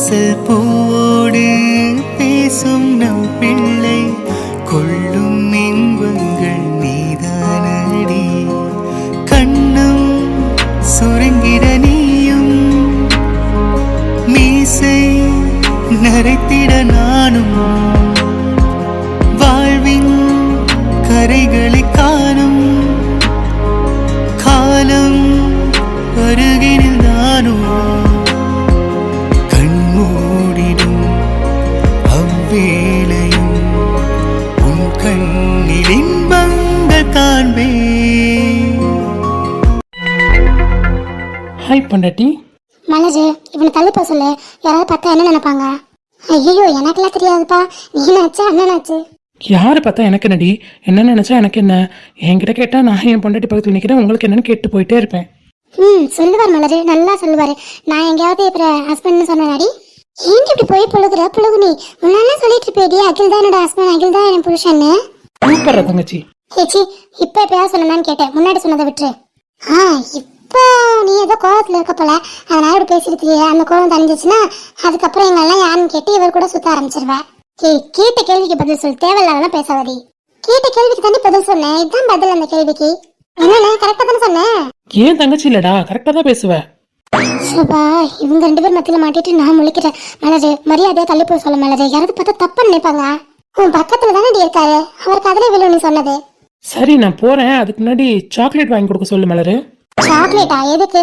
வாசல் பூவோடு பேசும் நம் பிள்ளை கொள்ளும் இன்பங்கள் நீதானடி. கண்ணும் சுருங்கிட நீயும் மீசை நரைத்திட நானும் வாழ்வின் கரைகளை காணும் காலம் அருகினில் நானும் கண்மூடிடும் அவ்வேளையும் உன் கண்ணில் இன்பங்கள் காண்பேன். ஹாய் பொண்டாட்டி. மலரு, இவனை தள்ளிப்போ சொல்லு. யாராவது பார்த்தா என்ன நினைப்பாங்க? ஐயோ, எனக்கெல்லாம் தெரியாதுப்பா. நீ நினைச்சா அண்ணனாச்சு. யாரை பார்த்தா எனக்கு என்னடி? என்ன நினைச்சா எனக்கு என்ன? என்கிட்ட கேட்டா நான் என் பொண்டாட்டி பக்கத்தில் நிற்கிறேன், உங்களுக்கு என்னன்னு கேட்டு போயிட்டே இருப்பேன். சொல்லுவார் மலரு, நல்லா சொல்லுவாரு. நான் எங்கேயாவது இப்போ ஹஸ்பண்ட்னு சொன்னாடி. ஏன் இப்படி போய் புழுகு நீ? முன்னாடி சொல்லிட்டு இருப்பேடி, அகில் தான் என்னோட ஹஸ்பண்ட், அகில் தான் என் புருஷன்னு. சூப்பரா தங்கச்சி. ஏச்சி, இப்போ எப்பயாவது சொன்னான்னு கேட்டேன், முன்னாடி சொன்னதை விட்டுரு. இப்போ நீ ஏதோ கோவத்தில் இருக்க போல, அதனால இப்படி பேசிருக்கிறிய. அந்த கோவம் தணிஞ்சிச்சுன்னா அதுக்கப்புறம் எங்கெல்லாம் யாருன்னு கேட்டு இவர் கூட சுத்த ஆரம்பிச்சிருவேன். கேட்ட கேள்விக்கு பதில் சொல், தேவையில்லாதெல்லாம் பேசாதடி. கேட்ட கேள்விக்கு தானே பதில் சொன்னேன், இதுதான் பதில் அந்த கேள்விக்கு. என்ன கரெக்டா தானே சொன்னேன்? ஏன் தங்கச்சி இல்லடா, கரெக்டா தான் பேசுவேன். இவங்க 2 பேர் மத்தியில மாட்டிட்டு நான் முழிக்கிறேன். மலரு, மரியாதையா தள்ளி போய் சொல்ல மலரு. யாராவது பார்த்தா தப்பா நினைப்பாங்க. உன் பக்கத்துல தானே இருக்காரு, அவருக்கு அதிலே விழும் நீ சொன்னது. சரி, நான் போறேன். அதுக்கு முன்னாடி சாக்லேட் வாங்கி கொடுக்க சொல்லு மலரு. சாக்லேட்டா? எதுக்கு?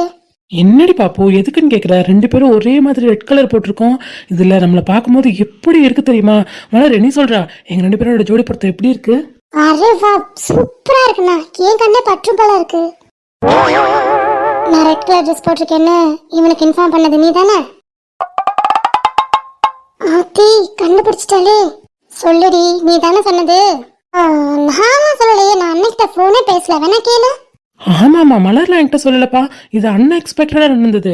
என்னடி பாப்பு, எதுக்குன்னு கேக்குற? 2 பேரும் ஒரே மாதிரி ரெட் கலர் போட்டிருக்கோம். இதுல நம்மள பாக்கும்போது எப்படி இருக்கு தெரியுமா? மலர் நீ சொல்றா, எங்க 2 பேரோட ஜோடி பொருத்தம் எப்படி இருக்கு? அரே வா, சூப்பரா இருக்குண்ணா. ஏன் கண்ணே பற்றும் போல இருக்கு. நான் ரெட் கலர் ட்ரெஸ் போட்டிருக்கேன்னு இவனுக்கு இன்ஃபார்ம் பண்ணது நீ தானே? ஆத்தி, கண்டுபிடிச்சிட்டாலே. சொல்லுடி, நீ தானே சொன்னது? நான் சொல்லலையே, நான் அன்னைக்கிட்ட போனே பேசல. வேணா கேளு. ஆமாமா, மலர்லாம் என்கிட்ட சொல்லலப்பா. இது அன்எக்ஸ்பெக்டடா நடந்தது.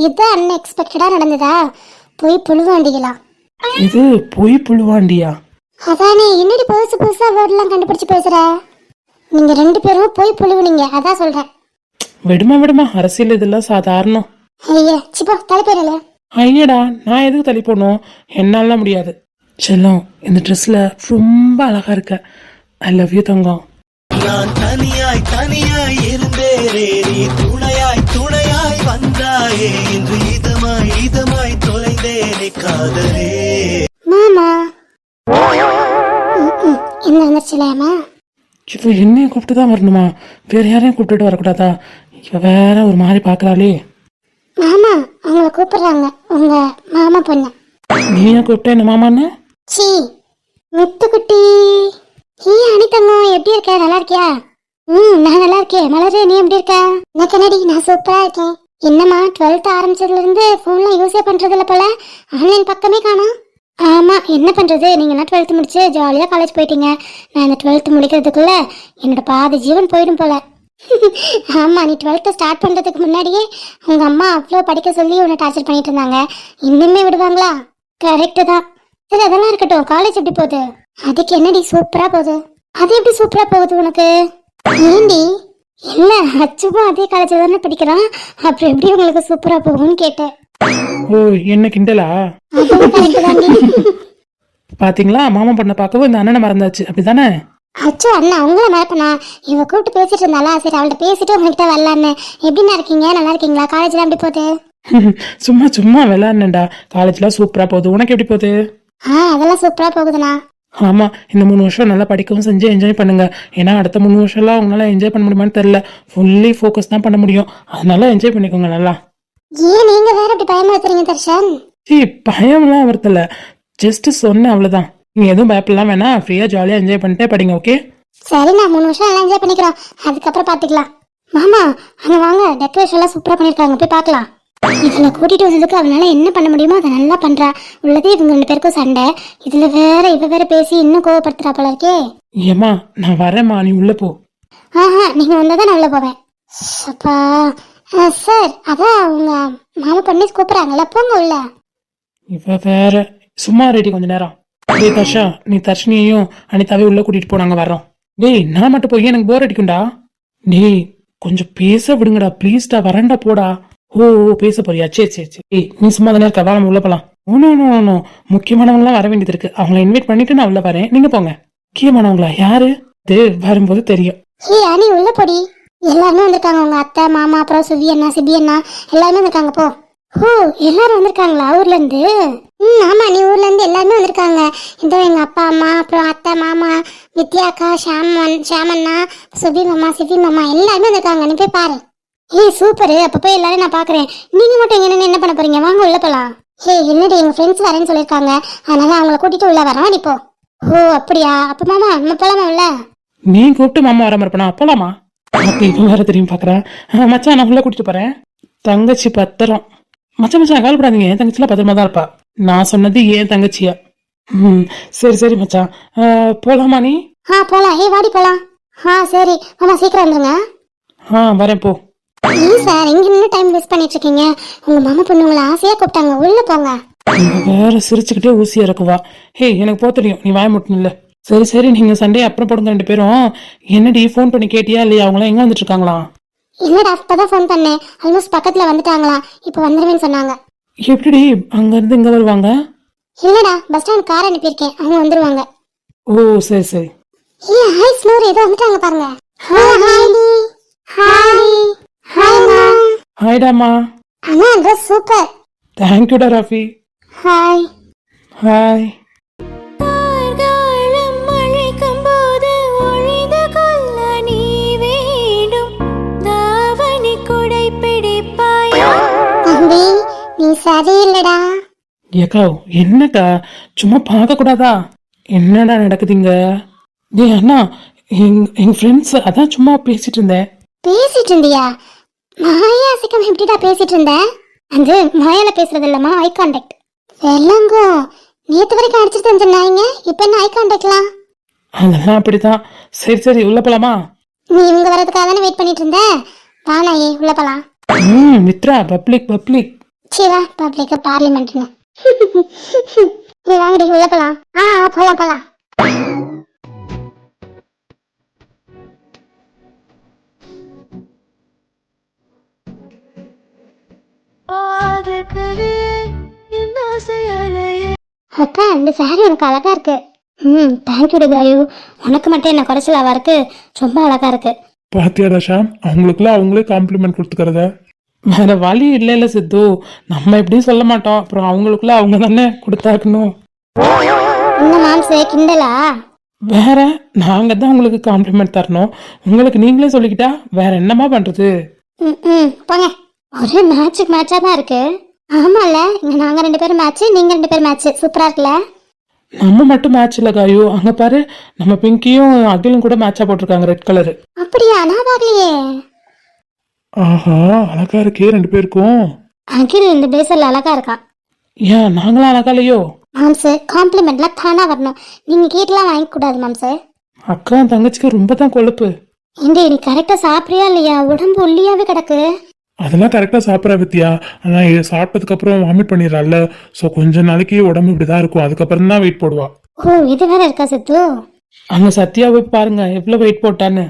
இது அன்எக்ஸ்பெக்டடா நடந்ததா? போய் புழுவாண்டிகளா? இது போய் புழுவாண்டியா? அதானே, என்னடி புதுசா வேர்ட்லாம் கண்டுபிடிச்சு பேசுற? நீங்க 2 பேரும் போய் புழுவுனீங்க, அதான் சொல்றேன். விடுமா, அரசியல் இதெல்லாம் சாதாரணம். ஐயா சிப்பா, தலைப்பேரல. ஐயடா, நான் எதுக்கு தள்ளி போனோம்? என்னால முடியாது. செல்லம், இந்த ட்ரெஸ்ல ரொம்ப அழகா இருக்க. ஐ லவ் யூ தங்கம். நான் தனியாய் இருந்தேனே, நீ துணையாய் வந்தாயே. இன்று இதமாய் தொலைந்தேனே காதலே. மாமா என்ன வந்துருச்சுலையாமா? இப்போ என்னையும் கூப்பிட்டு தான் வரணுமா? வேற யாரையும் கூப்பிட்டுட்டு வரக்கூடாதா? இவ வேற ஒரு மாதிரி பாக்குறாளே. மாமா அவங்கள கூப்பிடுறாங்க, உங்க மாமா பொண்ணு. நீயா கூப்பிட்ட என்ன மாமான்னு? சி முத்துக்குட்டி. அனிதங்கம், எப்படி இருக்க? நல்லா இருக்கியா? நான் நல்லா இருக்கேன். மலரு, நீ எப்படி இருக்க? எனக்கு என்னடி, நான் சூப்பரா இருக்கேன். என்னம்மா 12th ஆரம்பிச்சதுல இருந்து போன்ல யூஸே பண்றது இல்ல போல, ஆன்லைன் பக்கமே காணோம். ஆமா, என்ன பண்றது, நீங்க 12th முடிச்சு ஜாலியா காலேஜ் போயிட்டீங்க. நான் இந்த 12th முடிக்கிறதுக்குள்ள என்னோட பாதி ஜீவன் போயிடும் போல. ஆமா, நீ 12th ஸ்டார்ட் பண்றதுக்கு முன்னாடியே உங்க அம்மா அவ்வளோ படிக்க சொல்லி உன்னை டார்ச்சர் பண்ணிட்டு இருந்தாங்க. இன்னுமே விடுவாங்களா? கரெக்டு தான். சரி, அதெல்லாம் இருக்கட்டும். காலேஜ் எப்படி போகுது? அதுக்கு என்னடி, சூப்பரா போகுது. அது எப்படி சூப்பரா போகுது உனக்கு? ஏண்டி? இல்ல, அச்சுவும் அதே காலேஜ் தானே படிக்கிறான், அப்புறம் எப்படி உங்களுக்கு சூப்பரா போகும்னு கேட்டேன். ஓ, என்ன கிண்டலா? பாத்தீங்களா, மாமா பண்ண பார்க்கவும் இந்த அண்ணனை மறந்தாச்சு, அப்படிதானே? அச்சோ அண்ணா, உங்களை மறப்பனா? இவ கூப்பிட்டு பேசிட்டு இருந்தாளா, சரி அவள்கிட்ட பேசிட்டு உங்ககிட்ட வரலான்னு. எப்படின்னா இருக்கீங்க? நல்லா இருக்கீங்களா? காலேஜ்லாம் எப்படி போகுது? சும்மா விளையாடுனேன்டா. காலேஜ்லாம் சூப்பரா போகுது. உனக்கு எப்படி போகுது? அதெல்லாம் சூப்பரா போகுதுண்ணா. ஆமா, இந்த 3 வருஷம் நல்லா படிக்கவும் செஞ்சு என்ஜாய் பண்ணுங்க. ஏன்னா அடுத்த 3 வருஷம்லாம் உங்களால என்ஜாய் பண்ண முடியுமான்னு தெரியல. ஃபுல்லி ஃபோக்கஸ் தான் பண்ண முடியும். அதனால என்ஜாய் பண்ணிக்கோங்க நல்லா. ஏன் நீங்க வேற அப்படி பயமுறுத்துறீங்க தர்ஷன்? பயம்லாம் வருத்தல, ஜஸ்ட் சொன்னேன் அவ்வளவுதான். நீங்க எதுவும் பயப்படலாம் வேணாம், ஃப்ரீயா ஜாலியா என்ஜாய் பண்ணிட்டே படிங்க. ஓகே? சரி, நான் 3 வருஷம் நல்லா என்ஜாய் பண்ணிக்கிறோம், அதுக்கப்புறம் பாத்துக்கலாம். மாமா அங்க வாங்க, டெக்கரேஷன் எல்லாம் சூப்பரா பண்ணிருக்காங்க, போய் பாக்கலாம். இதுல கூட்டிட்டு வந்ததுக்கு அவனால என்ன பண்ண முடியுமோ அதை நல்லா பண்றா. உள்ளதே இவங்க 2 பேருக்கும் சண்டை, இதுல வேற இவ வேற பேசி இன்னும் கோவப்படுத்துறா போல இருக்கே. ஏமா, நான் வரேம்மா, நீ உள்ள போ. நீங்க வந்தாதான் நான் உள்ள போவேன். அப்பா சார், அதான் உங்க மாமா பொண்ணு கூப்பிடுறாங்கல்ல, போங்க உள்ள. இவ வேற சும்மா ரெடி கொஞ்ச நேரம். டேய் தர்ஷா, நீ தர்ஷினியையும் அனிதாவே உள்ள கூட்டிட்டு போ, நாங்க வர்றோம். டேய், நான் மட்டும் போய் எனக்கு போர் அடிக்கும்டா. டேய், கொஞ்சம் பேச விடுங்கடா ப்ளீஸ்டா, வரேன்டா போடா. ஓ ஓ, பேச போறியா? சரி சரி சரி. ஏய், நீ சும்மா தானே இருக்க, வா நம்ம உள்ள போலாம். ஒன்னும் முக்கியமானவங்களாம் வர வேண்டியது இருக்கு. அவங்கள இன்வைட் பண்ணிட்டு நான் உள்ள வரேன், நீங்க போங்க. முக்கியமானவங்களா? யாரு? இது வரும்போது தெரியும். ஹே அனி உள்ள போடி. எல்லாருமே வந்திருக்காங்க, உங்க அத்தை மாமா அப்புறம் சுவி அண்ணா சிபி அண்ணா எல்லாருமே வந்திருக்காங்க போ. ஓ எல்லாரும் வந்திருக்காங்களா ஊர்ல இருந்து? ஆமா நீ ஊர்ல இருந்து எல்லாருமே வந்திருக்காங்க. இதோ எங்க அப்பா அம்மா அப்புறம் அத்தை மாமா வித்யாக்கா ஷாமண்ணா சுபி மாமா சிபி மாமா எல்லாருமே வந்திருக்காங்க. நீ போய் பாரு. ஏய் சூப்பர், அப்ப போய் எல்லாரும் நான் பாக்குறேன். நீங்க மட்டும் இங்க நின்னு என்ன பண்ண போறீங்க? வாங்க உள்ள போலாம். ஹே என்னடி எங்க ஃப்ரெண்ட்ஸ் வரேன்னு சொல்லிருக்காங்க, அதனால அவங்கள கூட்டிட்டு உள்ள வரோம். நீ போ. ஓ அப்படியா? அப்ப மாமா நம்ம போலாமா உள்ள? நீ கூப்பிட்டு மாமா வர இருப்பா போலாமா? அப்ப இவன் வேற தெரியும் பாக்குறேன். மச்சான் நான் உள்ள கூட்டிட்டு போறேன். தங்கச்சி பத்திரம். மச்சான் கவலைப்படாதீங்க, என் தங்கச்சிலாம் பத்திரமா தான் இருப்பா. நான் சொன்னது ஏன் தங்கச்சியா. சரி சரி மச்சான், போலாமா நீ? போலாம். ஏய் வாடி போலாம். சரி மாமா சீக்கிரம் வந்துருங்க. வரேன் போ. ஏன் சார் இங்க நின்று டைம் வேஸ்ட் பண்ணிட்டு இருக்கீங்க? உங்க மாமா பொண்ணு உங்களை ஆசையா கூப்பிட்டாங்க, உள்ள போங்க. வேற சிரிச்சுக்கிட்டே ஊசி இறக்குவா. ஹே எனக்கு போ தெரியும், நீ வாய மட்டும் இல்ல. சரி சரி, நீங்க சண்டே அப்புறம் போடுங்க ரெண்டு பேரும். என்னடி ஃபோன் பண்ணி கேட்டியா இல்லையா? அவங்களாம் எங்க வந்துட்டு இருக்காங்களா? இல்லடா இப்பதான் ஃபோன் பண்ணேன், ஆல்மோஸ்ட் பக்கத்துல வந்துட்டாங்களா, இப்போ வந்துருவேன்னு சொன்னாங்க. எப்படி அங்க இருந்து இங்க வருவாங்க? இல்லடா பஸ் ஸ்டாண்ட் கார் அனுப்பியிருக்கேன், அவங்க வந்துருவாங்க. ஓ சரி சரி. ஏய் ஹாய் ஸ்னோர், ஏதோ வந்துட்டாங்க பாருங்க. ஹாய் ஹாய் ஹாய் ஹாய்டாமா. அண்ணா ட்ரெஸ் சூப்பர். தேங்க்யூடா ராஃபி. Hi hi. தம்பி நீ சரியில்லடா. ஏக்கா என்னக்கா, சும்மா பார்க்க கூடாதா? என்னடா நடக்குதுங்க? டேய் அண்ணா, எங்க ஃப்ரெண்ட்ஸ் அதான் சும்மா பேசிட்டு இருந்தேன். பேசிட்டு இருந்தியா? மாயா சிக்கம் எப்படிடா பேசிட்டு இருந்த? அந்த மாயால பேசுறது இல்லம்மா, ஐ கான்டாக்ட். வெள்ளங்கோ நேத்து வரைக்கும் அடிச்சிட்டு வந்துருந்தாங்க, இப்ப என்ன ஐ கான்டாக்ட்லாம்? அதெல்லாம் அப்படிதான். சரி சரி உள்ள போலாமா? நீ இவங்க வரதுக்காக தானே வெயிட் பண்ணிட்டு இருந்த. வானாயே உள்ள போலாம். Mitra public public. Shiva public பார்லிமெண்ட்னு. நீ வாங்கடி உள்ள போலாம். போலாம் போலாம். அக்கா இந்த சாரி உனக்கு அழகா இருக்கு. தேங்க்யூ காயு. உனக்கு மட்டும் என்ன குறைச்சலாவா இருக்கு, ரொம்ப அழகா இருக்கு. பாத்தியாடா ஷாம், அவங்களுக்குலாம் அவங்களே காம்ப்ளிமெண்ட் கொடுத்துக்கிறத. வேற வழி இல்ல சித்து, நம்ம எப்படியும் சொல்ல மாட்டோம், அப்புறம் அவங்களுக்குள்ள அவங்க தானே கொடுத்தாக்கணும். இந்த மாம்சே கிண்டலா? வேற நாங்க தான் உங்களுக்கு காம்ப்ளிமெண்ட் தரணும், உங்களுக்கு நீங்களே சொல்லிக்கிட்டா வேற என்னமா பண்றது? போங்க. ஒரு மேட்சுக்கு மேட்சா தான் இருக்கு. ஆமால, இங்க நாங்க ரெண்டு பேரும் மேட்ச், நீங்க ரெண்டு பேரும் மேட்ச். சூப்பரா இருக்குல்ல? நம்ம மட்டும் மேட்ச் இல்ல காயு, அங்க பாரு நம்ம பிங்கியும் அகிலும் கூட மேட்சா போட்டிருக்காங்க ரெட் கலர். அப்படியா? நான் பாக்கலையே. ஆஹா அழகா இருக்கே ரெண்டு பேருக்கும். அகில் இந்த பேசல அழகா இருக்கான். ஏன் நாங்களும் அழகா இல்லையோ? மாம்சு காம்ப்ளிமெண்ட்லாம் தானா வரணும், நீங்க கேட்லாம் வாங்க கூடாது மாம்சு. அக்கா தங்கச்சிக்கு ரொம்ப தான் கொழுப்பு. ஏண்டி நீ கரெக்டா சாப்பிடுறியா இல்லையா? உடம்பு ஒல்லியாவே கிடக்கு. அதெல்லாம் கரெக்டா சாப்பிட்றா வித்தியா, ஆனா சாப்பிட்டதுக்கு அப்புறம் வாமிட் பண்ணிடுறாள். ஸோ கொஞ்ச நாளைக்கு உடம்பு இப்படிதான் இருக்கும், அதுக்கப்புறம் தான் வெயிட் போடுவா. ஓ இது வேற இருக்கா சித்து? அங்க சத்யா போய் பாருங்க எவ்வளவு வெயிட் போட்டான்னு.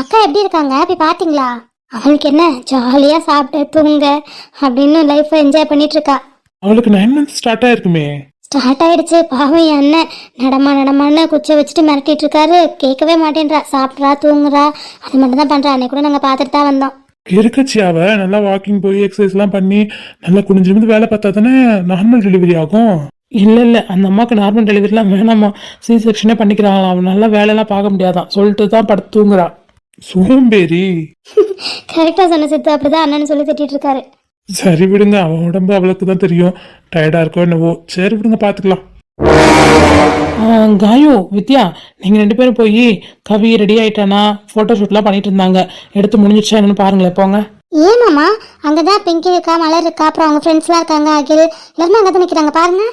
அக்கா எப்படி இருக்காங்க போய் பாத்தீங்களா? அவளுக்கு என்ன ஜாலியா சாப்பிட்டு தூங்க அப்படின்னு லைஃப் என்ஜாய் பண்ணிட்டு இருக்கா. அவளுக்கு 9 months ஸ்டார்ட் ஆயிருக்குமே. ஸ்டார்ட் ஆயிடுச்சு. பாவம் என் அண்ணன் நடமான்னு குச்சை வச்சுட்டு மிரட்டிட்டு இருக்காரு, கேட்கவே மாட்டேன்றா. சாப்பிட்றா தூங்குறா, அது மட்டும் தான் பண்றா. அன்னைக்கு கூட நாங்க பாத்துட்டு தான் வந்தோம். இருக்கச்சி அவ நல்லா வாக்கிங் போய் எக்ஸசைஸ் எல்லாம் பண்ணி நல்லா குனிஞ்சிருந்து வேலை பார்த்தா தானே நார்மல் டெலிவரி ஆகும். இல்ல அந்த அம்மாக்கு நார்மல் டெலிவரிலாம் வேணாமா, சி செக்ஷனே பண்ணிக்கிறாங்களாம். அவன் நல்லா வேலையெல்லாம் பார்க்க முடியாதான் சொல்லிட்டு தான் படுத்து தூங்குறா. சோம்பேறி. கரெக்டா சொன்ன சித்து, அப்படிதான் அண்ணன் சொல்லி திட்டிட்டு இருக்காரு. சரி விடுங்க, அவன் உடம்பு அவளுக்கு தான் தெரியும், டயர்டா இருக்கோ என்னவோ. சரி விடுங்க பாத்துக்கலாம். காயு வித்யா, நீங்க ரெண்டு பேரும் போய் கவி ரெடி ஆயிட்டானா, போட்டோ ஷூட்லாம் பண்ணிட்டு இருந்தாங்க, எடுத்து முடிஞ்சிச்சா என்னன்னு பாருங்களேன் போங்க. ஏமாமா அங்கதான் பிங்கி இருக்கா, மலர் இருக்கா, அப்புறம் அவங்க ஃப்ரெண்ட்ஸ்லாம் இருக்காங்க, அகில் எல்லாருமே அங்கதான் நிக்கிறாங்க பாருங்க.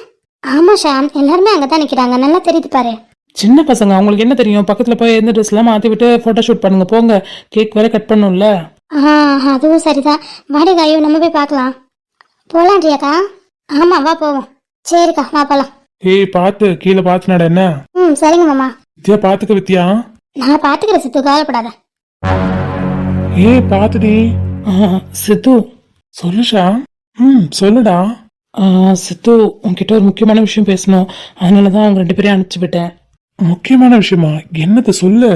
ஆமா ஷாம், எல்லாருமே அங்கதான் நிக்கிறாங்க, நல்லா தெரியுது பாரு. சின்ன பசங்க அவங்களுக்கு என்ன தெரியும், பக்கத்துல போய் எந்த ட்ரெஸ் எல்லாம் மாத்தி விட்டு போட்டோ ஷூட் பண்ணுங்க போங்க, கேக் வேற கட் பண்ணும்ல. அதுவும் சரிதான். வாடி காயு நம்ம போய் பார்க்கலாம். போலான்றியாக்கா? ஆமா வா போவோம். சரிக்கா வா போலாம். ஏய் பாத்து கீழே பாத்து நட என்ன. சரிங்க மாமா. வித்யா பாத்துக்க வித்யா. நான் பாத்துக்கிறேன் சித்து, கவலைப்படாத. ஏய் பாத்துடி. சித்து சொல்லுஷா. சொல்லுடா. சித்து உன்கிட்ட ஒரு முக்கியமான விஷயம் பேசணும், அதனால தான் அவங்க 2 பேரையும் அனுப்பிச்சு விட்டேன். முக்கியமான விஷயமா? என்னத்த சொல்லு.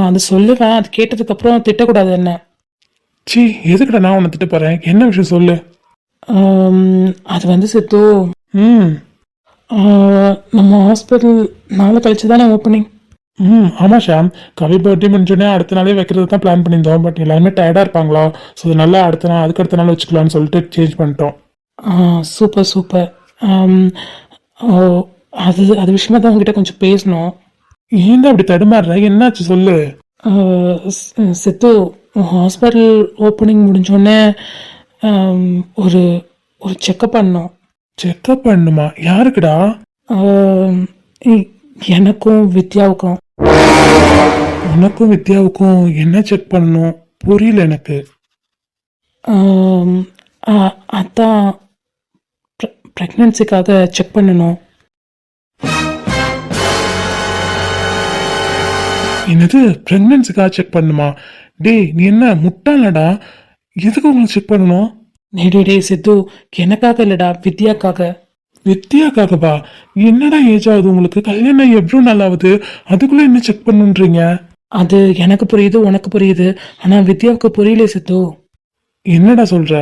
அது சொல்லுவேன், அது கேட்டதுக்கு அப்புறம் திட்டக்கூடாது என்ன. சி, எதுக்குடா நான் உன்னை திட்ட போறேன்? என்ன விஷயம் சொல்லு. அது வந்து சித்து, ம் நம்ம ஹாஸ்பிட்டல் நாளை கழிச்சு தானே ஓப்பனிங். ஆமா ஷாம். கவி பர்த்டே முடிஞ்சோடனே அடுத்த நாளே வைக்கிறது தான் பிளான் பண்ணியிருந்தோம். பட் எல்லாருமே டயர்டா இருப்பாங்களா, ஸோ அதனால அதுக்கு அடுத்த நாள் வச்சுக்கலாம்னு சொல்லிட்டு சேஞ்ச் பண்ணிட்டோம். Super super. அது அது விஷயமா தான் உங்ககிட்ட கொஞ்சம் பேசணும். ஏன்டா அப்படி தடுமாறுற? என்னாச்சு சொல்லு. சித்து, ஹாஸ்பிட்டல் ஓப்பனிங் முடிஞ்சோடனே ஒரு ஒரு செக்கப் பண்ணோம். செக்அப் பண்ணுமா? யாருக்குடா? எனக்கும் வித்யாவுக்கும். உனக்கும் வித்யாவுக்கும் என்ன செக் பண்ணணும்? புரியல எனக்கு. அதான் ப்ரெக்னென்சிக்காக செக் பண்ணணும். என்னது, பிரெக்னன்சிக்காக செக் பண்ணுமா? டேய், நீ என்ன முட்டாளடா? எதுக்கு உங்களுக்கு செக் பண்ணணும்? டே சித்து, எனக்காக இல்லடா, வித்யாக்காக. வித்தியாக்காகவா? என்னடா ஏஜ் ஆகுது உங்களுக்கு? கல்யாணம் எவ்வளோ நாள் ஆகுது? அதுக்குள்ள என்ன செக் பண்ணுன்றீங்க? அது எனக்கு புரியுது, உனக்கு புரியுது, ஆனா வித்யாவுக்கு புரியல சித்து. என்னடா சொல்ற?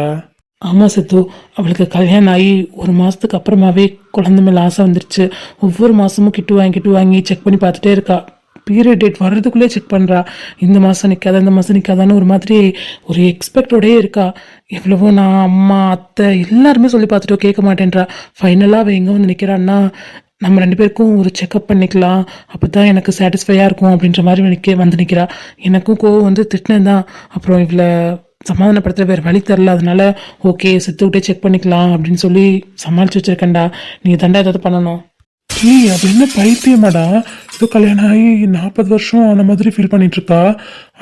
ஆமா சித்து, அவளுக்கு கல்யாணம் ஆகி 1 மாசத்துக்கு அப்புறமாவே குழந்தை மேல ஆசை வந்துருச்சு. ஒவ்வொரு மாசமும் கிட்டு வாங்கி செக் பண்ணி பார்த்துட்டே இருக்கா. பீரியட் டேட் வர்றதுக்குள்ளே செக் பண்றா. இந்த மாசம் நிக்காதா, இந்த மாசம் நிக்காதான்னு ஒரு மாதிரி ஒரு எக்ஸ்பெக்டோடயே இருக்கா. எவ்வளவோ நான், அம்மா, அத்தை எல்லாருமே சொல்லி பார்த்துட்டோம், கேட்க மாட்டேன்றா. ஃபைனலாக அவள் எங்கே வந்து நிற்கிறான்னா, நம்ம 2 பேருக்கும் ஒரு செக்அப் பண்ணிக்கலாம், அப்போ தான் எனக்கு சாட்டிஸ்ஃபையாக இருக்கும் அப்படின்ற மாதிரி வந்து நிற்கிறா. எனக்கும் கோவம் வந்து திட்டினேன் தான். அப்புறம் இவளை சமாதானப்படுத்துற வேறு வழி தரல. அதனால ஓகே, சித்துக்கிட்டே செக் பண்ணிக்கலாம் அப்படின்னு சொல்லி சமாளிச்சு வச்சிருக்கேன்டா. நீ தண்டா ஏதாவது பண்ணணும். ஏய், அது என்ன பைத்தியமாடா? இது கல்யாணம் ஆகி 40 வருஷம் ஆன மாதிரி ஃபீல் பண்ணிட்டு இருக்கா.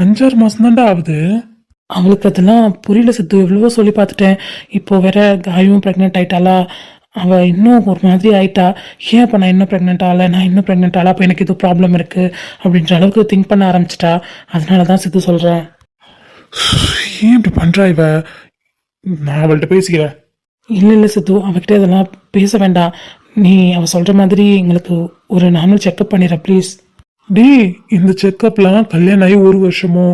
5-6 மாசம் தான்டா ஆகுது. அவளுக்கு அதெல்லாம் புரியல சித்து, எவ்வளவோ சொல்லி பார்த்துட்டேன். இப்போ வேற காயும் ப்ரெக்னென்ட் ஆயிட்டாளா, அவள் இன்னும் ஒரு மாதிரி ஆயிட்டா. ஏன் அப்போ நான் இன்னும் ப்ரெக்னென்ட் ஆகலை, நான் இன்னும் ப்ரெக்னென்ட் ஆகலை, அப்போ எனக்கு இது ப்ராப்ளம் இருக்குது அப்படின்ற அளவுக்கு திங்க் பண்ண ஆரம்பிச்சிட்டா. அதனால தான் சித்து சொல்கிறேன். ஏன் இப்படி பண்றா இவ? நான் அவள்கிட்ட பேசிக்கிறேன். இல்லை சித்து, அவகிட்ட இதெல்லாம் பேச வேண்டாம். நீ அவள் சொல்கிற மாதிரி எங்களுக்கு ஒரு நார்மல் செக்அப் பண்ணிடுற ப்ளீஸ். டேய், இந்த செக்கப்லாம் கல்யாணம் ஆகி 1 வருஷமோ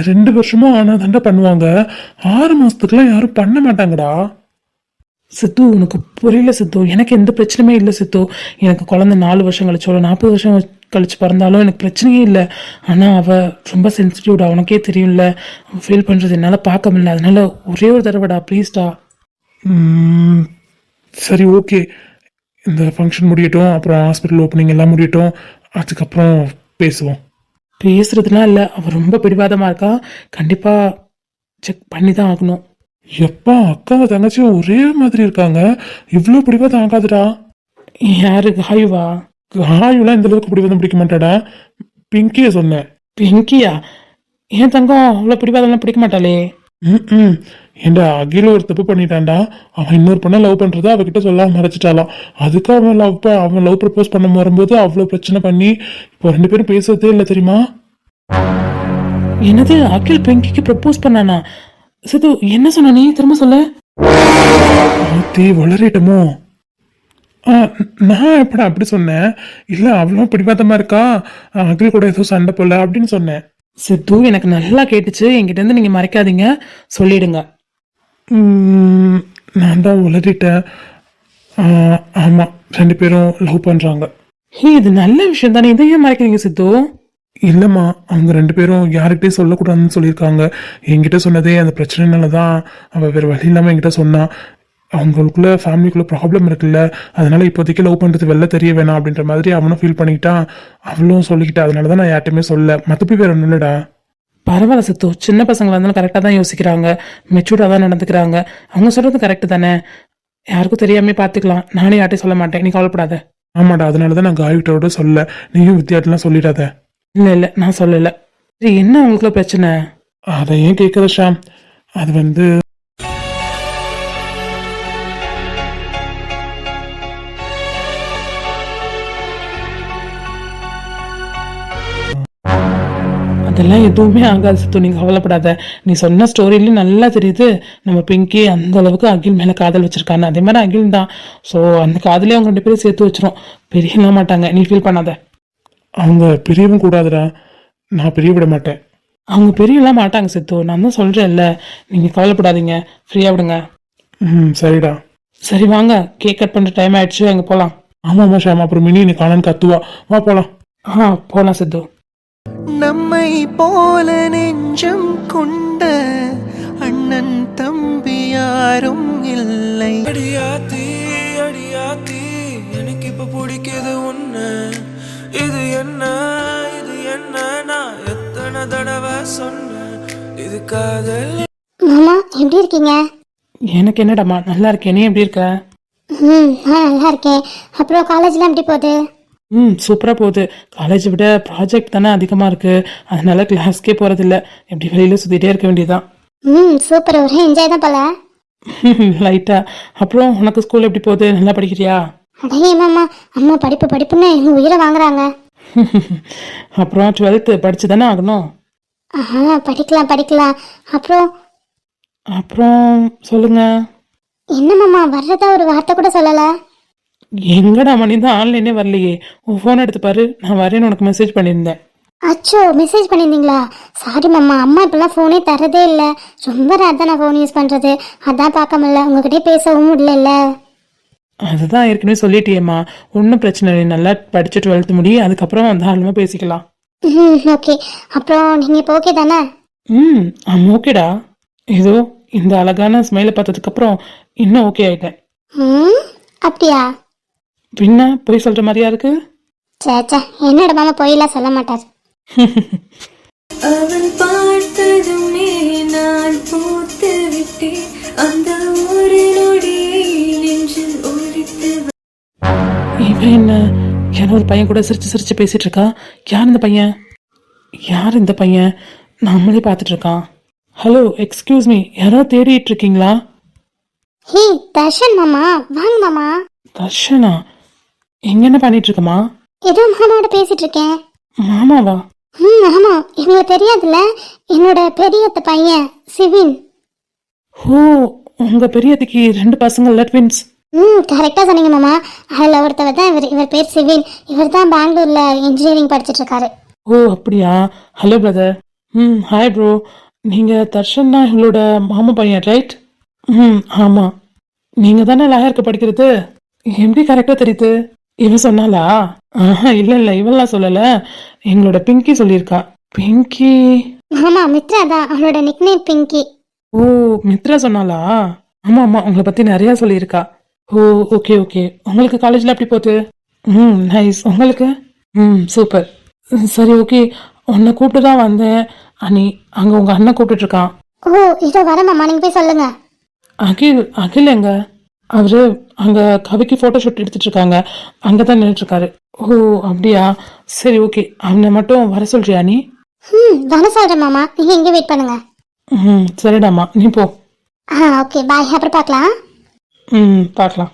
2 வருஷமோ ஆனால் தாண்டா பண்ணுவாங்க. 6 மாசத்துக்குலாம் யாரும் பண்ண மாட்டாங்கடா. சித்து, உனக்கு புரியல சித்து, எனக்கு எந்த பிரச்சனையுமே இல்லை சித்து. எனக்கு குழந்தை 4 வருஷம் கழிச்சோ 40 வருஷம் கழிச்சு பிறந்தாலும் எனக்கு பிரச்சனையே இல்லை. ஆனால் அவள் ரொம்ப சென்சிட்டிவ்டா, உனக்கே தெரியும்ல. அவள் ஃபீல் பண்ணுறது என்னால் பார்க்க முடியல. அதனால ஒரே ஒரு தடவைடா ப்ளீஸ்டா. சரி, ஓகே. இந்த ஃபங்க்ஷன் முடியட்டும், அப்புறம் ஹாஸ்பிட்டல் ஓப்பனிங் எல்லாம் முடியட்டும், அதுக்கப்புறம் பேசுவோம். பேசுறதுலாம் இல்லை, அவள் ரொம்ப பிடிவாதமாக இருக்கா. கண்டிப்பாக செக் பண்ணி தான் ஆகணும். எப்பா, அக்காவை தங்கச்சியும் ஒரே மாதிரி இருக்காங்க. இவ்வளோ பிடிவாதம் ஆகாதுடா. யாரு, காயுவா? காயுலாம் இந்த அளவுக்கு பிடிவாதம் பிடிக்க மாட்டாடா. பிங்கியை சொன்னேன். பிங்கியா? ஏன் தங்கம் அவ்வளோ பிடிவாதம்லாம் பிடிக்க மாட்டாளே? ம் ஏண்டா, அகில ஒரு தப்பு பண்ணிட்டான்டா. அவன் இன்னொரு பொண்ணை லவ் பண்றதா அவகிட்ட சொல்லாம மறைச்சிட்டாலாம். அதுக்கு அவன் லவ் ப்ரப்போஸ் பண்ண வரும்போது அவ்வளோ பிரச்சனை பண்ணி இப்போ 2 பேரும் பேசுறதே இல்லை, தெரியுமா? என்னது, அகில் பிங்கிக்கு ப்ரப்போஸ் பண்ணானா? சித்து, என்ன சொன்ன நீ? திரும்ப சொல்ல. வளரிட்டமோ? நான் எப்படா அப்படி சொன்னேன்? இல்லை, அவ்வளோ பிடிவாதமா இருக்கா, அகில் கூட ஏதோ சண்டை போல அப்படின்னு சொன்னேன். சித்து, எனக்கு நல்லா கேட்டுச்சு. என்கிட்ட இருந்து நீங்க மறைக்காதீங்க, சொல்லிடுங்க. நான் தான் உளறிட்டேன். ஆமா, 2 பேரும் லவ் பண்றாங்க. இது நல்ல விஷயம் தானே, இதை ஏன் மறைக்கிறீங்க சித்து? இல்லம்மா, அவங்க 2 பேரும் யார்கிட்டயும் சொல்லக்கூடாதுன்னு சொல்லியிருக்காங்க. என்கிட்ட சொன்னதே அந்த பிரச்சனைனால தான். அவள் வேற வழி இல்லாமல் என்கிட்ட சொன்னா. அவங்களுக்குள்ள ஃபேமிலிக்குள்ள ப்ராப்ளம் இருக்குல்ல, அதனால இப்போதைக்கு லவ் பண்ணுறது வெளில தெரிய வேணாம் அப்படின்ற மாதிரி அவனும் ஃபீல் பண்ணிக்கிட்டான், அவளும் சொல்லிக்கிட்டா. அதனால தான் நான் யார்ட்டையுமே சொல்ல, மற்றபடி வேற ஒன்றும் இல்லைடா. பரவாயில்ல சித்து, சின்ன பசங்களா இருந்தாலும் கரெக்டாக தான் யோசிக்கிறாங்க, மெச்சூர்டாக தான் நடந்துக்கிறாங்க. அவங்க சொல்றது கரெக்டு தானே, யாருக்கும் தெரியாமே பார்த்துக்கலாம். நானே யார்ட்டையும் சொல்ல மாட்டேன், நீ கவலைப்படாத. ஆமாடா, அதனால தான் நான் காய்கிட்டோட சொல்ல. நீயும் வித்தியாட்டெல்லாம் சொல்லிடாத. இல்லை, நான் சொல்லலை. சரி, என்ன உங்களுக்குள்ள பிரச்சனை? அதை ஏன் கேட்குற ஷாம்? அது வந்து அதெல்லாம் எதுவுமே ஆகாது சித்து, நீங்க கவலைப்படாத. நீ சொன்ன ஸ்டோரியிலும் நல்லா தெரியுது நம்ம பிங்கி அந்த அளவுக்கு அகில் மேல காதல் வச்சிருக்கான்னு. அதே மாதிரி அகில் தான். ஸோ அந்த காதலே அவங்க 2 பேரும் சேர்த்து வச்சிரும். பிரியலாம் மாட்டாங்க, நீ ஃபீல் பண்ணாத. அவங்க பிரியவும் கூடாதுடா. நான் பிரிய விட மாட்டேன். அவங்க பிரியலாம் மாட்டாங்க சித்து, நான் தான் சொல்றேன்ல. நீங்க கவலைப்படாதீங்க, ஃப்ரீயா விடுங்க. சரிடா. சரி வாங்க, கேக் கட் பண்ற டைம் ஆயிடுச்சு, அங்க போலாம். ஆமாம்மா ஷாமா, அப்புறம் மினி நீ காணான்னு கத்துவா. வா போலாம். போலாம் சித்து. நம்மை போல நெஞ்சம் கொண்ட அண்ணன் தம்பி யாரும் இல்லை. அடியாத்தி அடியாத்தி எனக்கு இப்ப பிடிக்குது உன்ன. இது என்ன நான் எத்தனை தடவை சொன்னேன் இது காதல். மாமா எப்படி இருக்கீங்க? எனக்கு என்னடாமா, நல்லா இருக்கேன். நீ எப்படி இருக்க? நான் நல்லா இருக்கேன். அப்புறம் காலேஜ்லாம் எப்படி போகுது? சூப்பரா போகுது. காலேஜை விட ப்ராஜெக்ட் தானே அதிகமா இருக்கு, அதனால கிளாஸ்க்கே போறதில்ல. எப்படி வெளியில சுத்திட்டே இருக்க வேண்டியதுதான். சூப்பர், ஒரே என்ஜாய் தான் போல. லைட்டா. அப்புறம் உனக்கு ஸ்கூல் எப்படி போகுது? நல்லா படிக்கிறியா? அடே மாமா, அம்மா படிப்பு படிப்புன்னு எங்க உயிரை வாங்குறாங்க. அப்புறம் 12th படிச்சு தானே ஆகணும். படிக்கலாம். அப்புறம் சொல்லுங்க. என்ன மாமா, வர்றதா ஒரு வார்த்தை கூட சொல்லல. எங்கடா மணி தான் ஆன்லைனே வரலையே. உன் ஃபோன் எடுத்து பாரு, நான் வரேன்னு உனக்கு மெசேஜ் பண்ணியிருந்தேன். அச்சோ, மெசேஜ் பண்ணியிருந்தீங்களா? சாரி மாமா, அம்மா இப்பெல்லாம் ஃபோனே தரதே இல்லை. ரொம்ப ரேர் தான் நான் ஃபோன் யூஸ் பண்ணுறது. அதான் பார்க்க முடியல, உங்ககிட்டயே பேசவும் முடியல. அதுதான் ஏற்கனவே சொல்லிட்டியேம்மா, ஒன்றும் பிரச்சனை இல்லை. நல்லா படிச்சு 12th முடியும், அதுக்கப்புறம் தாராளமாக பேசிக்கலாம். ஓகே. அப்புறம் நீங்கள் இப்போ ஓகே தானே? ஓகேடா. ஏதோ இந்த அழகான ஸ்மைலை பார்த்ததுக்கப்புறம் இன்னும் ஓகே ஆயிட்டேன். அப்படியா? பின்ன போய் சொல்ற மாதிரியா இருக்கு? சேச்சா, என்னோட மாமா போயெல்லாம் சொல்ல மாட்டார். அவன் பார்த்ததுமே நான் பூத்து விட்டேன். அந்த ஒரு நொடியை நெஞ்சில் ஒழித்து. இவன் என்ன, யாரோ ஒரு பையன் கூட சிரிச்சு சிரிச்சு பேசிட்டு இருக்கா. யார் இந்த பையன்? நம்மளே பார்த்துட்டு இருக்கான். ஹலோ, எக்ஸ்கியூஸ் மீ, யாரோ தேடிட்டு இருக்கீங்களா? ஹே தர்ஷன் மாமா, வாங்க மாமா. தர்ஷனா? எங்க என்ன பண்ணிட்டு இருக்கமா? ஏதோ மாமாவோட பேசிட்டு இருக்கேன். மாமாவா? ஆமா, எங்களுக்கு தெரியாதுல்ல, என்னோட பெரியத்த பையன் சிவின். ஓ, உங்க பெரியதுக்கு 2 பசங்கள்ல, ட்வின்ஸ். கரெக்டா சொன்னீங்க மாமா. அதில் ஒருத்தவர் தான் இவர் பேர் சிவின். இவர் தான் பெங்களூர்ல இன்ஜினியரிங் படிச்சிட்டு இருக்காரு. ஓ அப்படியா? Hello brother. Hi bro. நீங்க தர்ஷன்னா இவளோட மாமா பையன் ரைட்? ஆமா. நீங்க தானே லாயருக்கு படிக்கிறது? எப்படி கரெக்டா தெரியுது? இவன் சொன்னாலா? இல்ல இவெல்லாம் சொல்லல, எங்களோட பிங்கி சொல்லியிருக்கா. பிங்கி? ஆமா, மித்ரா தான் அவளோட நிக்நேம் பிங்கி. ஓ, மித்ரா சொன்னாலா? ஆமா உங்களை பத்தி நிறைய சொல்லியிருக்கா. ஓ ஓகே. உங்களுக்கு காலேஜ்ல எப்படி போகுது? நைஸ். உங்களுக்கு? சூப்பர். சரி ஓகே, உன்னை கூப்பிட்டு தான் வந்தேன். அங்க உங்க அண்ணன் கூப்பிட்டு இருக்கான். ஓ இதோ வர மாமா, நீங்க போய் சொல்லுங்க. அகில் எங்க? அவரு அங்க கவிக்கு போட்டோ ஷூட் எடுத்துட்டு இருக்காங்க, அங்கதான் நின்றுட்டு இருக்காரு. ஓ அப்படியா? சரி ஓகே, அவனை மட்டும் வர சொல்றியா நீ? வர சொல்றேன் மாமா, நீங்க இங்கே வெயிட் பண்ணுங்க. சரிடாமா, நீ போ. ஓகே பாய், அப்புறம் பார்க்கலாம். பார்க்கலாம்.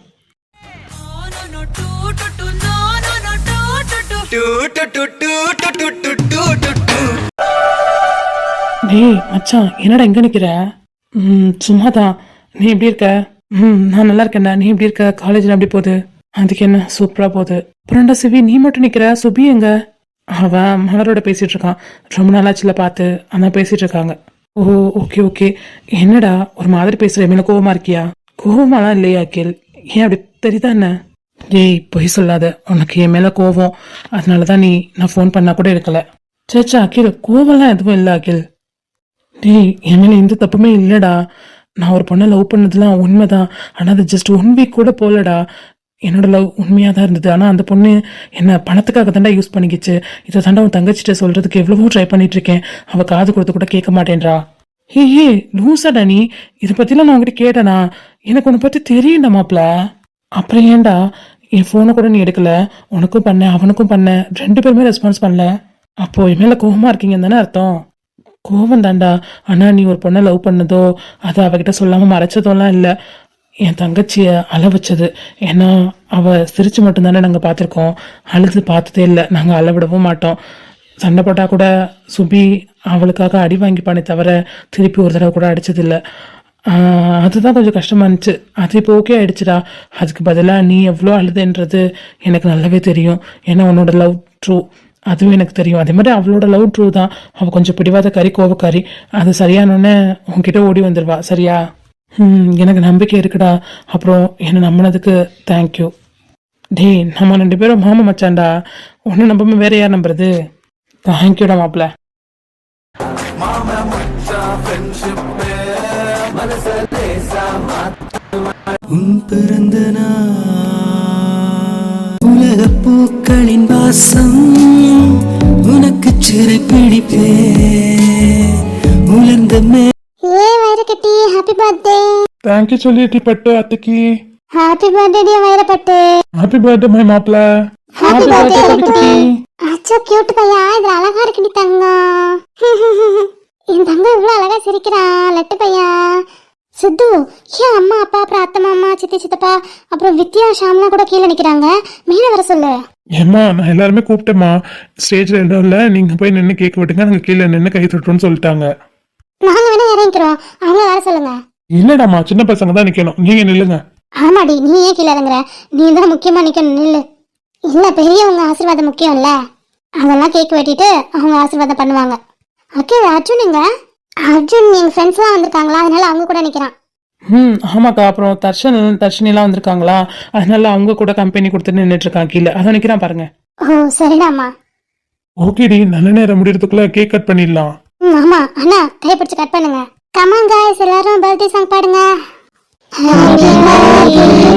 டேய் மச்சான், என்னடா எங்க நிக்கிற? சும்மாதான். நீ எப்படி இருக்க? நான் நல்லா இருக்கேன்டா. நீ எப்படி இருக்க? காலேஜ்ல எப்படி போகுது? அதுக்கு என்ன, சூப்பரா போகுது. அப்புறம்டா சிவி, நீ மட்டும் நிக்கிற. சுபி எங்க? அவன் மலரோட பேசிட்டு இருக்கான். ரொம்ப நாளாச்சுல பார்த்து, அதான் பேசிட்டு இருக்காங்க. ஓ ஓகே. என்னடா ஒரு மாதிரி பேசுற? மேல கோவமா இருக்கியா? கோவமாலாம் இல்லையா அகில்? ஏன் அப்படி தெரியுதா என்ன? டேய் பொய் சொல்லாத, உனக்கு என் மேல கோவம். அதனாலதான் நான் ஃபோன் பண்ணா கூட இருக்கல. சேச்சா அகில், கோவம்லாம் எதுவும் இல்லை அகில். டேய் என் மேல எந்த தப்புமே இல்லடா. நான் ஒரு பொண்ணை லவ் பண்ணதுலாம் உண்மைதான். ஆனா அது ஜஸ்ட் 1 வீக் கூட போலடா. என்னோட லவ் உண்மையா தான் இருந்தது. ஆனா அந்த பொண்ணு என்ன பணத்துக்காக தாண்டா யூஸ் பண்ணிக்கிச்சு. இதை தாண்டா உன் தங்கச்சிட்ட சொல்றதுக்கு எவ்வளவோ ட்ரை பண்ணிட்டு இருக்கேன். அவ காது கொடுத்து கூட கேட்க மாட்டேன்றா. ஹே லூசாடா நீ. இதை பத்திலாம் நான் உங்ககிட்ட கேட்டனா? எனக்கு உன்னை பத்தி தெரியும்டா மாப்ள. அப்புறம் ஏன்டா என் போனை கூட நீ எடுக்கல? உனக்கும் பண்ண, அவனுக்கும் பண்ண, 2 பேருமே ரெஸ்பான்ஸ் பண்ணல. அப்போ என் மேல கோவமா இருக்கீங்கன்னு தானே அர்த்தம்? கோவம் தாண்டா. ஆனா நீ ஒரு பொண்ணை லவ் பண்ணதோ, அதை அவகிட்ட சொல்லாம மறைச்சதோலாம் இல்லை. என் தங்கச்சிய அழ வச்சது. ஏன்னா அவ சிரிச்சு மட்டும்தானே நாங்க பார்த்துருக்கோம், அழுது பார்த்ததே இல்லை. நாங்க அழ விடவும் மாட்டோம். சண்டை போட்டா கூட சுபி அவளுக்காக அடி வாங்கிப்பானே தவிர திருப்பி ஒரு தடவை கூட அடிச்சதில்லை. அதுதான் கொஞ்சம் கஷ்டமா இருந்துச்சு. அது இப்போ ஓகே ஆயிடுச்சுடா. அதுக்கு பதிலாக நீ எவ்வளோ அழுதுன்றது எனக்கு நல்லாவே தெரியும். ஏன்னா உன்னோட லவ் ட்ரூ, அதுவும் எனக்கு தெரியும். அதே மாதிரி அவளோட லவ் ட்ரூ தான். அவள் கொஞ்சம் பிடிவாதக்காரி, கோபக்காரி. அது சரியானோடனே உன்கிட்ட ஓடி வந்துடுவா. சரியா? எனக்கு நம்பிக்கை இருக்குடா. அப்புறம் என்னை நம்பினதுக்கு தேங்க்யூ. டேய், நம்ம 2 பேரும் மாமா மச்சான்டா. ஒன்றும் நம்பாம வேற யார் நம்புறது? தேங்க்யூடா மாப்பிள்ள. உன் பிறந்த உலக பூக்களின் வாசம் உனக்கு சிறை பிடிப்பே உலர்ந்த ஏ வைரக்கட்டி, ஹாப்பி பர்த்டே. தேங்க்யூ சொல்லிட்டு பட்டு அத்தைக்கு. ஹாப்பி பர்த்டே டி வைரப்பட்டு. ஹாப்பி பர்த்டே மை மாப்பிள்ள. ஹாப்பி பர்த்டே குட்டி. அச்சோ கியூட் பையா, இது அழகா இருக்குடி தங்கம். என் தங்கம் இவ்வளவு அழகா சிரிக்கிறான். லட்டு பையா. சித்து, ஏன் அம்மா அப்பா அப்புறம் அத்தை மாமா சித்தி சித்தப்பா அப்புறம் வித்யா ஷாம்லாம் கூட கீழே நிக்கிறாங்க? மேல வர சொல்லு. ஏம்மா, நான் எல்லாருமே கூப்பிட்டேம்மா. ஸ்டேஜ்ல இடம் இல்லை, நீங்க போய் நின்று கேட்க விட்டுங்க, நாங்க கீழே நின்று கை தட்டுறோம்னு சொல்லிட்டாங்க. நாங்க வேணா இறங்கிக்கிறோம், அவங்க வர சொல்லுங்க. இல்லடாம்மா, சின்ன பசங்க தான் நிக்கணும், நீங்க நில்லுங்க. ஆமாடி, நீ ஏன் கீழே இறங்குற? நீ தான் முக்கியமா நிக்கணும், நில்லு. இல்ல, பெரியவங்க ஆசீர்வாதம் முக்கியம் இல்ல. அதெல்லாம் கேக் வெட்டிட்டு அவங்க ஆசீர்வாதம் பண்ணுவாங்க. ஓகே, அர்ஜுன் எங்க? அர்ஜுன் எங்க ஃப்ரெண்ட்ஸ் எல்லாம் வந்திருக்காங்களா, அதனால அவங்க கூட நிக்கிறான். ஆமாக்கா. அப்புறம் தர்ஷினிலாம் வந்திருக்காங்களா, அதனால அவங்க கூட கம்பெனி கொடுத்து நின்றுட்டு இருக்கான் கீழே. அதான் நிக்கிறான் பாருங்க. ஓ சரிடாமா. ஓகேடி, நல்ல நேரம் முடியறதுக்குள்ள கேக் கட் பண்ணிடலாம். ஆமா அண்ணா, கை பிடிச்சு கட் பண்ணுங்க. கமான் गाइस, எல்லாரும் பர்த்டே சாங் பாடுங்க. Happy birthday to you,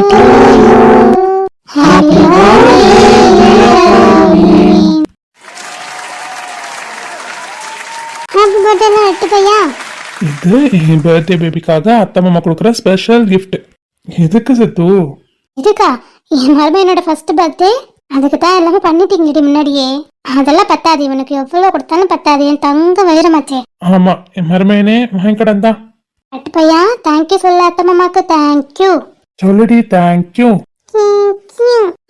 happy birthday Laddu பையா. இது என் பர்த்டே பேபிக்காக அத்தை மாமா கொடுக்குற ஸ்பெஷல் கிஃப்ட். எதுக்கு சித்து? இதுக்கா? என் மருமையனோட ஃபர்ஸ்ட் பர்த்டே, அதுக்கு தான் எல்லாமே பண்ணிட்டீங்கடி முன்னாடியே. அதெல்லாம் பத்தாது, இவனுக்கு எவ்வளவு கொடுத்தாலும் பத்தாது. என் தங்க வைரமாச்சே. ஆமா, என் மருமையனே வாங்கிக்கடன் தான். லட்டு பையா, தேங்க்யூ சொல்ல அத்தை மாமாக்கு. தேங்க்யூ சொல்லுடி. தேங்க்யூ.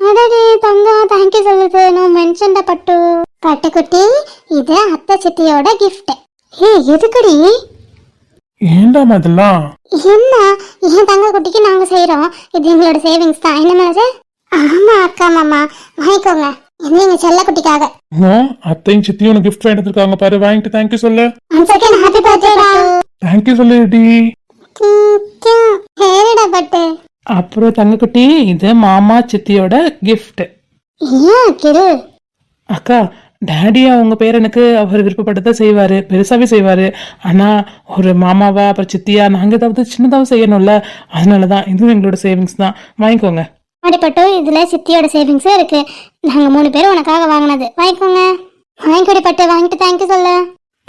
அடடே தங்கம், தேங்க்யூ சொல்லுது. நோ மென்ஷன் பட்டு. பட்டுக்குட்டி, இது அத்தை சித்தியோட கிஃப்ட். எதுக்குடி? ஏண்டாம் அதெல்லாம்? என்ன, என் தங்க குட்டிக்கு நாங்க செய்யறோம். இது எங்களோட சேவிங்ஸ் தான். என்ன மேலே? ஆமா அக்கா மாமா, வாங்கிக்கோங்க. என்ன எங்க செல்ல குட்டிக்காக. அத்தையும் சித்தியும் உனக்கு கிஃப்ட் வாங்கிட்டு இருக்காங்க பாரு, வாங்கிட்டு தேங்க்யூ சொல்லு. ஹாப்பி பர்த்டேடா. தேங்க்யூ சொல்லுடி. ஹேரிடா பட்டு. அப்புறம் தங்கக்குட்டி, இது மாமா சித்தியோட கிஃப்ட். ஏன் கிரு? அக்கா, டேடி அவங்க பேரனுக்கு அவர் விருப்பப்பட்டதை செய்வாரு, பெருசாவே செய்வாரு. ஆனா ஒரு மாமாவா அப்புறம் சித்தியா நாங்க ஏதாவது சின்னதாவும் செய்யணும்ல, அதனாலதான். இதுவும் எங்களோட சேவிங்ஸ் தான், வாங்கிக்கோங்க. அடிப்பட்டு, இதுல சித்தியோட சேவிங்ஸும் இருக்கு. நாங்க 3 பேரும் உனக்காக வாங்கினது. வாங்கிக்கோங்க. வாங்கிக்கோடி பட்டு, வாங்கிட்டு தேங்க்யூ சொல்லு.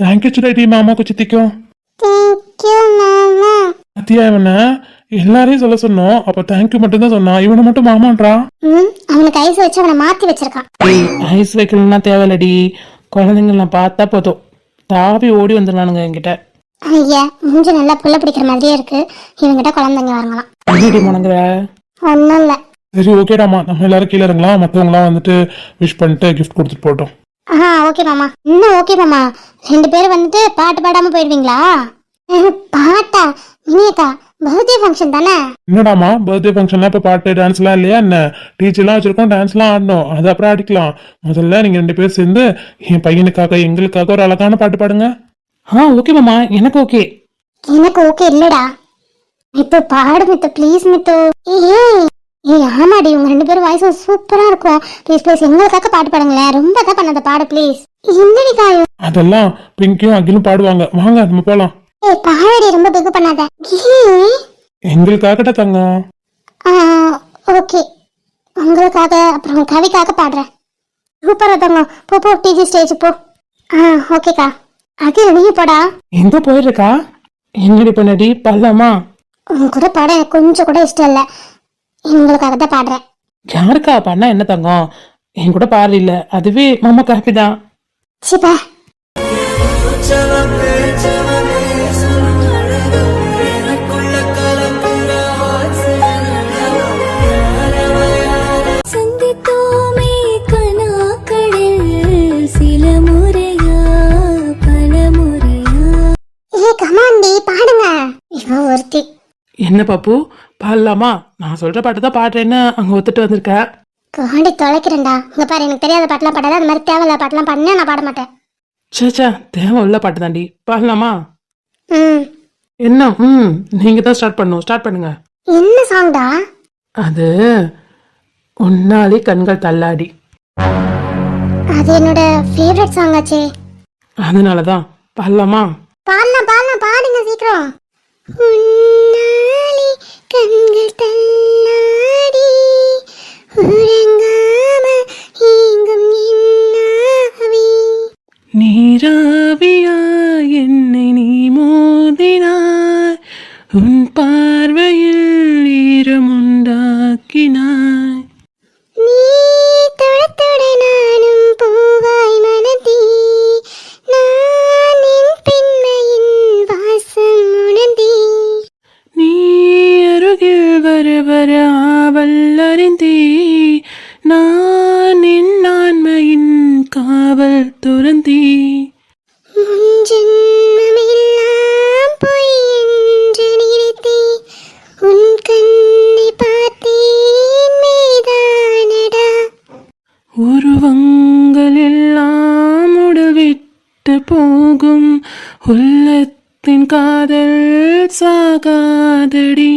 தேங்க்யூ சொல்லுடி மாமாக்கும் சித்திக்கும். தேங்க்யூ மாமா. அத்தியா, இவனை எல்லாரையும் சொல்ல சொன்னோம், அப்ப தேங்க்யூ மட்டும் தான் சொன்னான். இவனை மட்டும் மாமான்றான். அவனுக்கு ஐஸ் வச்சு அவனை மாத்தி வச்சிருக்கான். ஐஸ் வைக்கலாம் தேவையில்லடி, குழந்தைங்களாம் பார்த்தா போதும் தாவி ஓடி வந்துடலானுங்க என்கிட்ட. ஐயா, மூஞ்சி நல்லா புள்ள பிடிக்கிற மாதிரியே இருக்கு. இவங்கிட்ட குழந்தைங்க வாங்கலாம். என்னடி முணங்குற? ஒன்னும் இல்ல. சரி ஓகேடாமா, நம்ம எல்லாரும் கீழே இறங்கலாம். மற்றவங்களாம் வந்துட்டு விஷ் பண்ணிட்டு கிஃப்ட் கொடுத்துட்டு போட்டோம். ஓகே மாமா. இன்னும் ஓகே மாமா. 2 பேரும் வந்துட்டு பாட்டு பாடாம போயிடுவீங்களா? பாட்டா? இனியக்கா, பர்த்டே ஃபங்க்ஷன் தானே? என்னடாமா பர்த்டே ஃபங்க்ஷன்லாம் இப்போ பாட்டு டான்ஸ்லாம் இல்லையா என்ன? டீச்சர்லாம் வச்சிருக்கோம், டான்ஸ்லாம் ஆடணும், அது அப்புறம் ஆடிக்கலாம். முதல்ல நீங்க 2 பேரும் சேர்ந்து என் பையனுக்காக எங்களுக்காக ஒரு அழகான பாட்டு பாடுங்க. ஓகே மாமா, எனக்கு ஓகே. எனக்கு ஓகே இல்லடா. மித்து பாடு மித்து, ப்ளீஸ் மித்து. ஆமாடி, உங்க 2 பேரும் வாய்ஸும் சூப்பரா இருக்கும். ப்ளீஸ் எங்களுக்காக பாட்டு பாடுங்களேன். ரொம்ப தான் பண்ணாத பாடு ப்ளீஸ். என்னடி காயம்? அதெல்லாம் பிங்கியும் அகிலும் பாடுவாங்க, வாங்க நம்ம போலாம். பாடி ரொம்ப பிகு பண்ணாத. எங்களுக்காகடா தங்கம். ஓகே, உங்களுக்காக அப்புறம் கவிக்காக பாடுறேன். சூப்பரா தங்கம். போ டிஜி ஸ்டேஜ் போ. ஓகேக்கா. அகில் நீ போடா. எங்க போயிருக்கா? என்னடி பண்ணடி பல்லமா? உன் கூட பாட எனக்கு கொஞ்சம் கூட இஷ்டம் இல்ல. உங்களுக்காக தான் பாடுறேன். யாருக்கா பண்ணா என்ன தங்கம்? என் கூட பாரு இல்ல, அதுவே மாமா காப்பி தான். சிப்பா. சந்தித்தோமே கனாக்கடல் சில முறை என்ன பாப்பு பாடலாமா? நான் சொல்ற பாட்டு தான் பாடுறேன்னு அங்க ஒத்துட்டு வந்திருக்க. காண்டி தொலைக்கிறேன்டா. இங்க பாரு, எனக்கு தெரியாத பாட்டுலாம் பாடாத. அது மாதிரி தேவையில்லாத பாட்டுலாம் பாடினா நான் பாட மாட்டேன். சேச்சா தேவை உள்ள பாட்டு தாண்டி, பாடலாமா? ம். என்ன நீங்க தான் ஸ்டார்ட் பண்ணுங்க. என்ன சாங்டா? அது உன்னாலே கண்கள் தள்ளாடி. அது என்னோட ஃபேவரட் சாங் ஆச்சே. அதனாலதான் பாடலாமா? பாடலாம் பாடலாம், பாடுங்க சீக்கிரம். உன்னாலே கண்கள் தள்ளாடி உறங்காம ஏங்கும் என்னாவி. நீராவியா என்னை நீ மோதினாய், உன் பார்வையில் ஈரமுண்டாக்கினாய். நீ தொட தொட நானும் பூவாய் மனதி. நான் என் பெண்மையின் வாசம் உணர்ந்தே. நீ அருகில் வர வர ஆவல் அறிந்தே, நான் என் ஆண்மையின் காவல் துறந்தே. முன் ஜென்மமெல்லாம் பொய் என்று நினைத்தே. உன் கண்ணை பார்த்தேன் மெய்தானடா. உருவங்கள் எல்லாம் உடல் விட்டு போகும், உள்ளத்தின் காதல் சாகாதடி.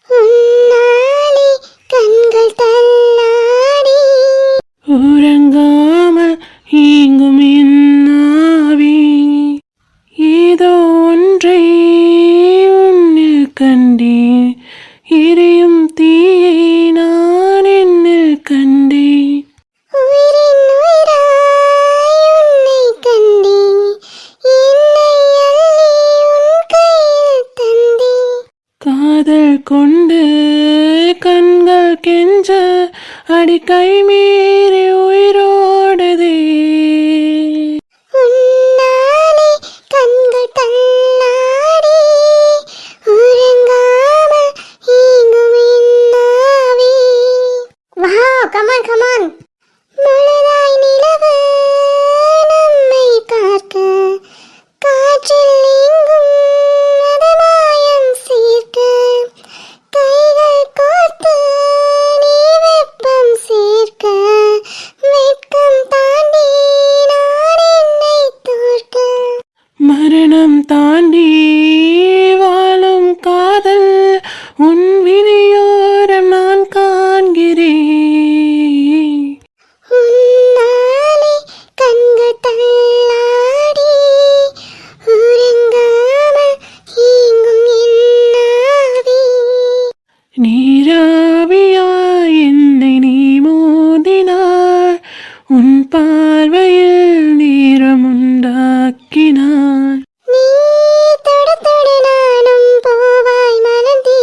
உன்னாலே கண்கள் தள்ளாடி உறங்காமல் ஈங்கும் என்னாவி. ஏதோ ஒன்றை உன்னில் கண்டேன், எரியும் தீயை நான் என்னில் கண்டேன். உயிரின் உயிராய் உன்னை கண்டேன். என்னை அள்ளி உன் கையில் தந்தேன். காதல் கொண்டு கண்கள் கெஞ்ச அடி கை மீறி உயிரோடுதே. உன்னாலே கண்கள் தள்ளாடி உறங்காமல் ஏங்கும் என்னாவி. Wow, come on come on. முழுதாய் நிலவு நம்மை பார்க்க, காற்றில் எங்கும் அது மாயம் சேர்க்க. கைகள் கோர்த்து நீ வெப்பம் சேர்க்க, வெட்கம் தாண்டி நான் என்னை தோற்க. மரணம் தாண்டி வாழும் காதல் உன் விழியோரம் நான் காண்கிறேன். உன்னாலே கண்கள் தள்ளாடி உறங்காமல் ஏங்கும் என்னாவி. நீராவியா என்னை நீ மோதினாய், உன் பார்வையில் நீரமுண்டாக்கினாய். நீ தொட தொட நானும் பூவாய் மலர்ந்தே.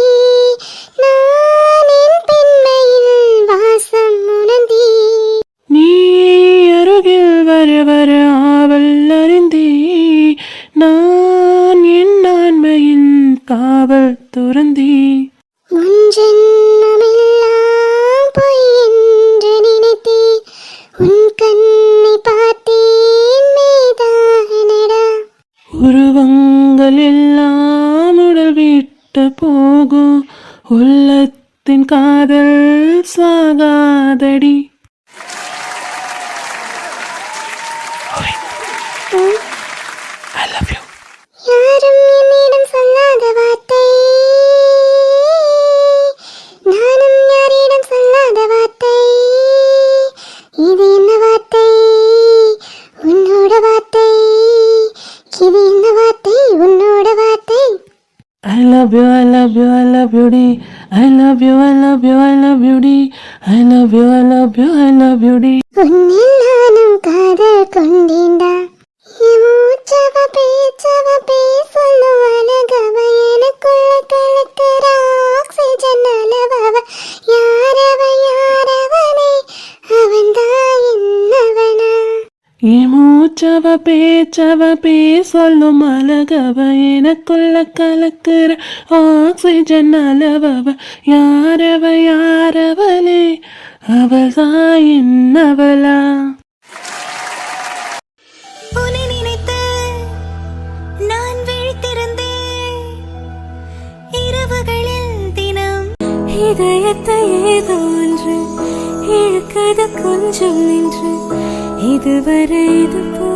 நான் என் பெண்மையில் வாசம் உணர்ந்தே. நீ அருகில் வர வர ஆவல் அறிந்தே, நான் என் ஆண்மையின் காவல் துறந்தே. முன் ஜென்மமெல்லாம் பொய் என்று நினைத்தேன். உன் கண்ணை பார்த்தேன் மெய்தானடா. உருவங்கள் எல்லாம் உடல் விட்டு போகும், உள்ளத்தின் காதல் சாகாதடி. I love you. யாரும் என்னிடம் சொல்லாத வார்த்தை, நானும் யாரிடம் சொல்லாத வார்த்தை. இது என்ன வார்த்தை? உன்னோட வார்த்தை. இது என்ன வார்த்தை? உன்னோட வார்த்தை. I love you, I love you, I love you, டி. I love you, I love you, I love you, டி. I love you, I love you, I love you, டி. உன்னில் நானும் காதல் கொண்டேன்டா. என் மூச்சவ பேச்சவ பேசலும் அழகவ, எனக்குள்ள கலக்கிற ஆக்சிஜன் அளவவ. யாரவ யாரவனே, அவன்தான் என்னவனா. மூச்சவ பேச்சவ பேசொல்லும் அழகவ, எனக்குள்ள கலக்கிற ஆக்சிஜன் அளவவ. யாரவ யாரவளே, அவள்தான் என்னவளா. உன்னை நினைத்து நான் விழித்திருந்தேன் இரவுகளில் இதயத்தை ஏதோ ஒன்று இழுக்கது கொஞ்சம் நின்று இதுவரை இது போ